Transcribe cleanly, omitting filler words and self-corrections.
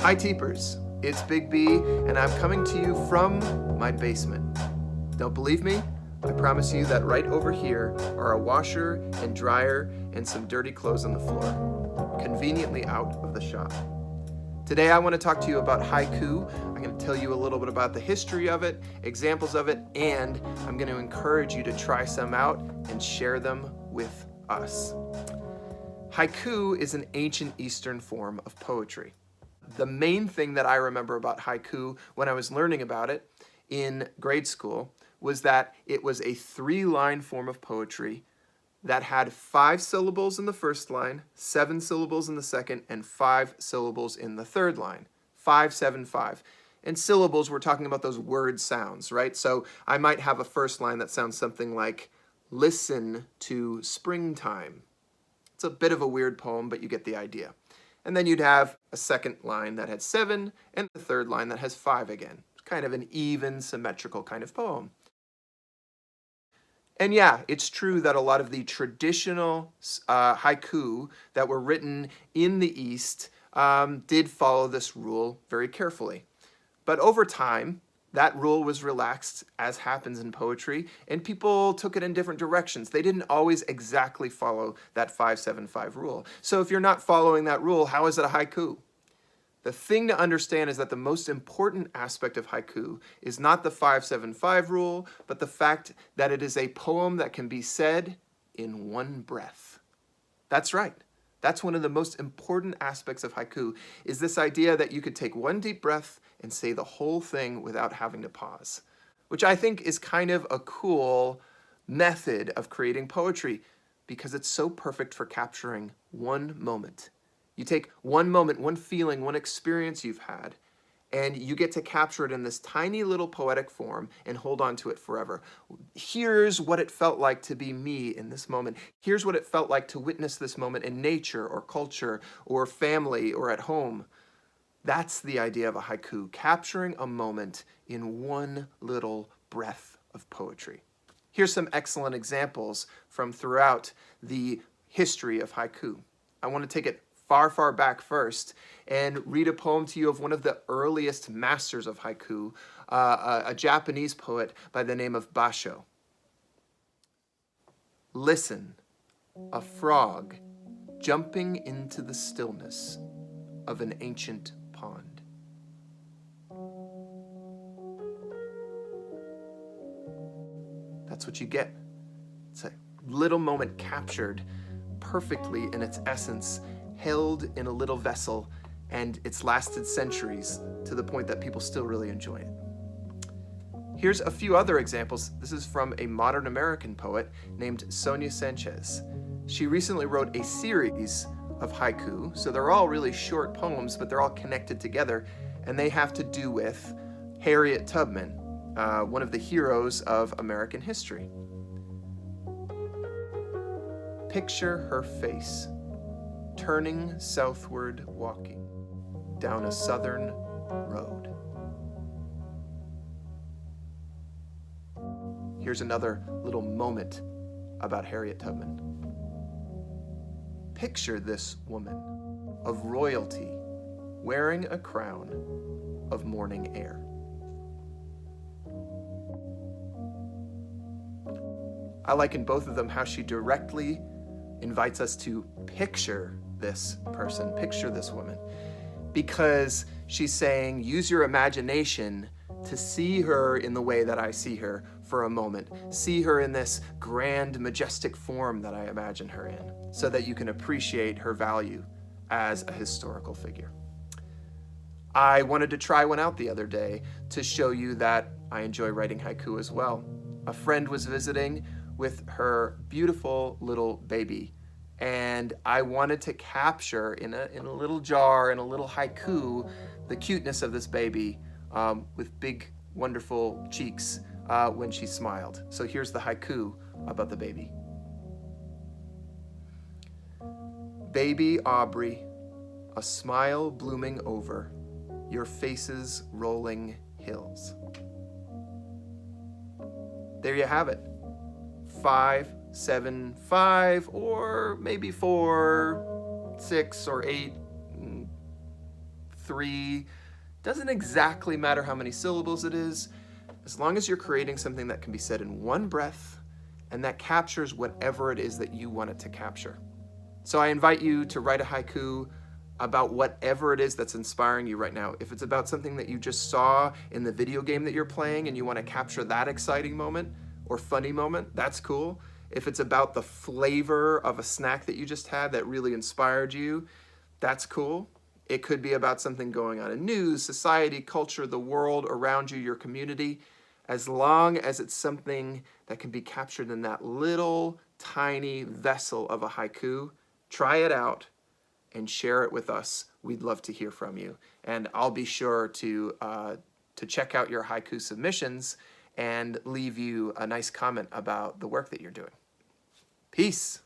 Hi Teepers, it's Big B, and I'm coming to you from my basement. Don't believe me? I promise you that right over here are a washer and dryer and some dirty clothes on the floor, conveniently out of the shop. Today I want to talk to you about haiku. I'm going to tell you a little bit about the history of it, examples of it, and I'm going to encourage you to try some out and share them with us. Haiku is an ancient Eastern form of poetry. The main thing that I remember about haiku when I was learning about it in grade school was that it was a 3-line form of poetry that had 5 syllables in the first line, 7 syllables in the second, and 5 syllables in the third line. 5, 7, 5. And syllables, we're talking about those word sounds, right? So I might have a first line that sounds something like, listen to springtime. It's a bit of a weird poem, but you get the idea. And then you'd have a second line that had 7, and a third line that has 5 again. It's kind of an even, symmetrical kind of poem. And yeah, it's true that a lot of the traditional haiku that were written in the East did follow this rule very carefully. But over time, that rule was relaxed, as happens in poetry, and people took it in different directions. They didn't always exactly follow that 5-7-5 rule. So if you're not following that rule, how is it a haiku? The thing to understand is that the most important aspect of haiku is not the 5-7-5 rule, but the fact that it is a poem that can be said in one breath. That's right. That's one of the most important aspects of haiku, is this idea that you could take one deep breath and say the whole thing without having to pause, which I think is kind of a cool method of creating poetry because it's so perfect for capturing one moment. You take one moment, one feeling, one experience you've had, and you get to capture it in this tiny little poetic form and hold on to it forever. Here's what it felt like to be me in this moment. Here's what it felt like to witness this moment in nature or culture or family or at home. That's the idea of a haiku, capturing a moment in one little breath of poetry. Here's some excellent examples from throughout the history of haiku. I want to take it far, far back first and read a poem to you of one of the earliest masters of haiku, a Japanese poet by the name of Basho. Listen, a frog jumping into the stillness of an ancient pond. That's what you get. It's a little moment captured perfectly in its essence, held in a little vessel, and it's lasted centuries to the point that people still really enjoy it. Here's a few other examples. This is from a modern American poet named Sonia Sanchez. She recently wrote a series of haiku, so they're all really short poems, but they're all connected together, and they have to do with Harriet Tubman, one of the heroes of American history. Picture her face, turning southward walking down a southern road. Here's another little moment about Harriet Tubman. Picture this woman of royalty wearing a crown of morning air. I like in both of them how she directly invites us to picture this person, picture this woman, because she's saying, use your imagination to see her in the way that I see her for a moment. See her in this grand, majestic form that I imagine her in, so that you can appreciate her value as a historical figure. I wanted to try one out the other day to show you that I enjoy writing haiku as well. A friend was visiting with her beautiful little baby, and I wanted to capture in a little jar, in a little haiku, the cuteness of this baby with big, wonderful cheeks when she smiled. So here's the haiku about the baby. Baby Aubrey, a smile blooming over your face's rolling hills. There you have it. 5, 7, 5, or maybe 4, 6, or 8, 3. Doesn't exactly matter how many syllables it is, as long as you're creating something that can be said in one breath and that captures whatever it is that you want it to capture. So I invite you to write a haiku about whatever it is that's inspiring you right now. If it's about something that you just saw in the video game that you're playing and you want to capture that exciting moment or funny moment, that's cool. If it's about the flavor of a snack that you just had that really inspired you, that's cool. It could be about something going on in news, society, culture, the world around you, your community. As long as it's something that can be captured in that little tiny vessel of a haiku, try it out and share it with us. We'd love to hear from you. And I'll be sure to check out your haiku submissions and leave you a nice comment about the work that you're doing. Peace.